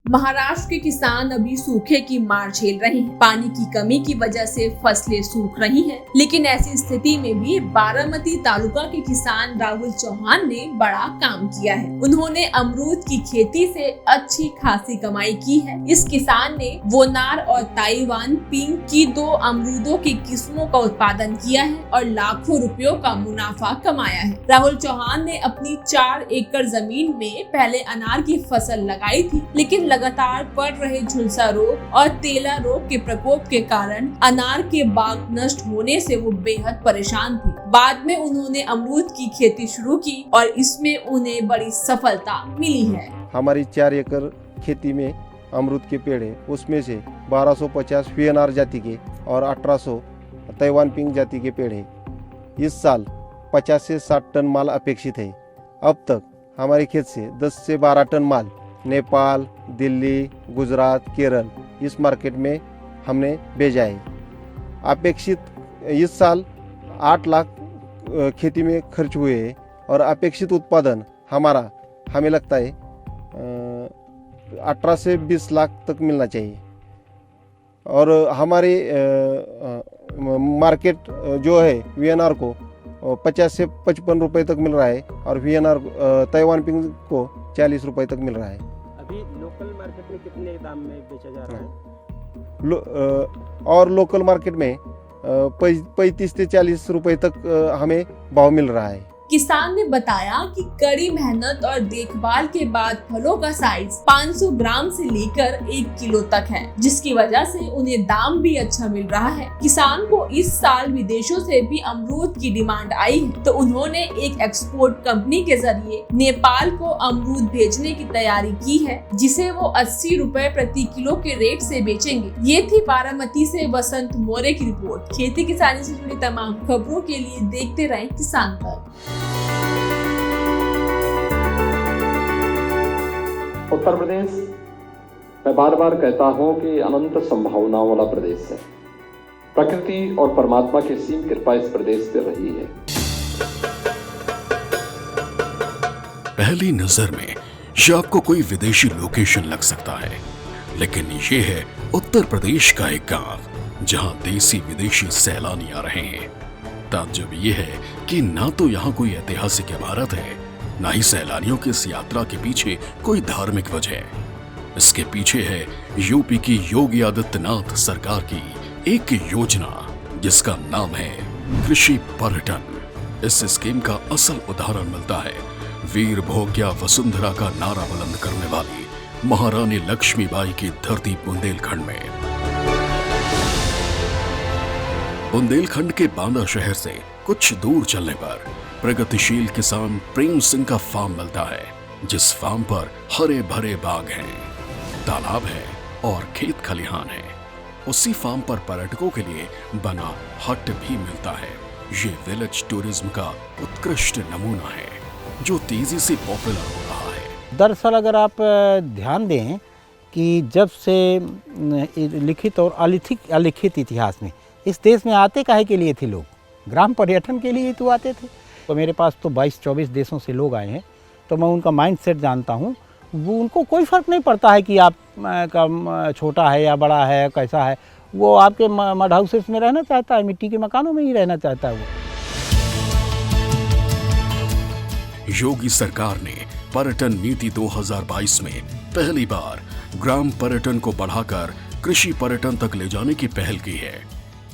महाराष्ट्र के किसान अभी सूखे की मार झेल रहे हैं। पानी की कमी की वजह से फसलें सूख रही हैं, लेकिन ऐसी स्थिति में भी बारामती तालुका के किसान राहुल चौहान ने बड़ा काम किया है। उन्होंने अमरूद की खेती से अच्छी खासी कमाई की है। इस किसान ने वोनार और ताइवान पिंक की 2 अमरूदों की किस्मों का उत्पादन किया है और लाखों रुपयों का मुनाफा कमाया है। राहुल चौहान ने अपनी 4 एकड़ जमीन में पहले अनार की फसल लगाई थी, लेकिन लगातार बढ़ रहे झुलसा रोग और तेला रोग के प्रकोप के कारण अनार के बाग नष्ट होने से वो बेहद परेशान थी। बाद में उन्होंने अमरूद की खेती शुरू की और इसमें उन्हें बड़ी सफलता मिली है। हमारी 4 एकड़ खेती में अमरूद के पेड़ है, उसमें से 1250 वीएनआर जाति के और 1800 ताइवान पिंक जाति के पेड़ है। इस साल 50 से 60 टन माल अपेक्षित है। अब तक हमारे खेत से 10 से 12 टन माल नेपाल, दिल्ली, गुजरात, केरल इस मार्केट में हमने भेजा है। अपेक्षित इस साल 8 लाख खेती में खर्च हुए हैं और अपेक्षित उत्पादन हमारा हमें लगता है 18 से 20 लाख तक मिलना चाहिए। और हमारे मार्केट जो है वीएनआर को 50 से 55 रुपए तक मिल रहा है और वीएनआर ताइवान पिंक को 40 रुपए तक मिल रहा है। अभी लोकल मार्केट में कितने दाम में बेचा जा रहा है? और लोकल मार्केट में 35 से 40 रुपए तक हमें भाव मिल रहा है। किसान ने बताया कि कड़ी मेहनत और देखभाल के बाद फलों का साइज 500 ग्राम से लेकर 1 किलो तक है, जिसकी वजह से उन्हें दाम भी अच्छा मिल रहा है। किसान को इस साल विदेशों से भी अमरूद की डिमांड आई है, तो उन्होंने एक एक्सपोर्ट कंपनी के जरिए नेपाल को अमरूद भेजने की तैयारी की है, जिसे वो 80 रुपए प्रति किलो के रेट से बेचेंगे। ये थी बारामती से वसंत मोरे की रिपोर्ट। खेती किसानी से जुड़ी तमाम खबरों के लिए देखते रहें किसान तक। उत्तर प्रदेश, मैं बार बार कहता हूं कि अनंत संभावनाओं वाला प्रदेश है। प्रकृति और परमात्मा की असीम कृपा इस प्रदेश पर रही है। पहली नजर में ये आपको कोई विदेशी लोकेशन लग सकता है, लेकिन ये है उत्तर प्रदेश का एक गांव जहां देसी विदेशी सैलानी आ रहे हैं। ताज्जुब ये है कि ना तो यहाँ कोई ऐतिहासिक इमारत है, ना ही सैलानियों की इस यात्रा के पीछे कोई धार्मिक वजह। इसके पीछे है यूपी की योगी आदित्यनाथ सरकार की एक योजना जिसका नाम है कृषि पर्यटन। इस स्कीम का असल उदाहरण मिलता है वीर भोग्या वसुंधरा का नारा बुलंद करने वाली महारानी लक्ष्मीबाई की धरती बुंदेलखंड में। बुंदेलखंड के बांदा शहर से कुछ दूर चलने पर प्रगतिशील किसान प्रेम सिंह का फार्म मिलता है, जिस फार्म पर हरे भरे बाग हैं, तालाब है और खेत खलिहान है। उसी फार्म पर पर्यटकों के लिए बना हट भी मिलता है। ये विलेज टूरिज्म का उत्कृष्ट नमूना है जो तेजी से पॉपुलर हो रहा है। दरअसल अगर आप ध्यान दें कि जब से लिखित और अलिखित इतिहास में इस देश में आते काहे के लिए थे लोग? ग्राम पर्यटन के लिए ही तो आते थे। तो मेरे पास तो 22-24 देशों से लोग आए हैं, तो मैं उनका माइंडसेट जानता हूँ। वो उनको कोई फ़र्क नहीं पड़ता है कि आप का छोटा है या बड़ा है, कैसा है। वो आपके मड हाउसेस में रहना चाहता है, मिट्टी के मकानों में ही रहना चाहता है वो। योगी सरकार ने पर्यटन नीति 2022 में पहली बार ग्राम पर्यटन को बढ़ाकर कृषि पर्यटन तक ले जाने की पहल की है।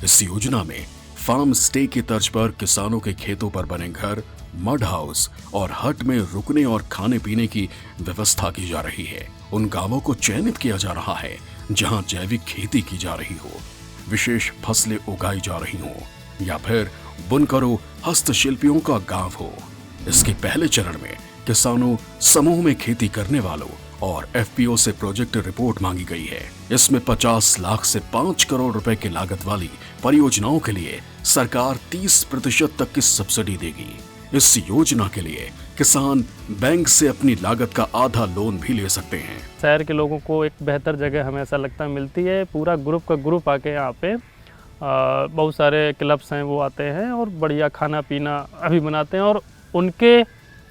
इस योजना में फार्म स्टे की तर्ज पर किसानों के खेतों पर बने घर, मड हाउस और हट में रुकने और खाने पीने की व्यवस्था की जा रही है। उन गांवों को चयनित किया जा रहा है जहां जैविक खेती की जा रही हो, विशेष फसलें उगाई जा रही हो, या फिर बुनकरों हस्तशिल्पियों का गांव हो। इसके पहले चरण में किसानों, समूह में खेती करने वालों और एफपीओ से प्रोजेक्ट रिपोर्ट मांगी गई है। इसमें 50 लाख से 5 करोड़ रुपए की लागत वाली परियोजनाओं के लिए सरकार 30% तक की सब्सिडी देगी। इस योजना के लिए किसान बैंक से अपनी लागत का आधा लोन भी ले सकते हैं। शहर के लोगों को एक बेहतर जगह हमें ऐसा लगता मिलती है। पूरा ग्रुप का ग्रुप आके यहाँ पे बहुत सारे क्लब्स हैं वो आते हैं और बढ़िया खाना पीना अभी बनाते हैं। और उनके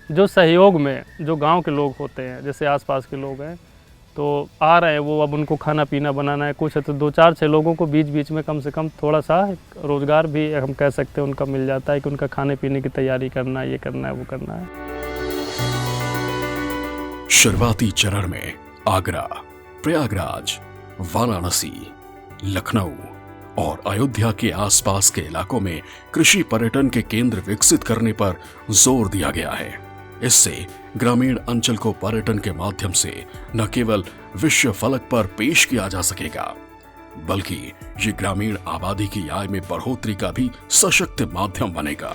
जो सहयोग में जो गांव के लोग होते हैं, जैसे आसपास के लोग हैं, तो आ रहे हैं वो, अब उनको खाना पीना बनाना है कुछ है, तो 2-4-6 लोगों को बीच बीच में कम से कम थोड़ा सा रोज़गार भी हम कह सकते हैं उनका मिल जाता है कि उनका खाने पीने की तैयारी करना है, ये करना है, वो करना है। शुरुआती चरण में आगरा, प्रयागराज, वाराणसी, लखनऊ और अयोध्या के आसपास के इलाकों में कृषि पर्यटन के केंद्र विकसित करने पर जोर दिया गया है। इससे ग्रामीण अंचल को पर्यटन के माध्यम से न केवल विश्व फलक पर पेश किया जा सकेगा, बल्कि ये ग्रामीण आबादी की आय में बढ़ोतरी का भी सशक्त माध्यम बनेगा।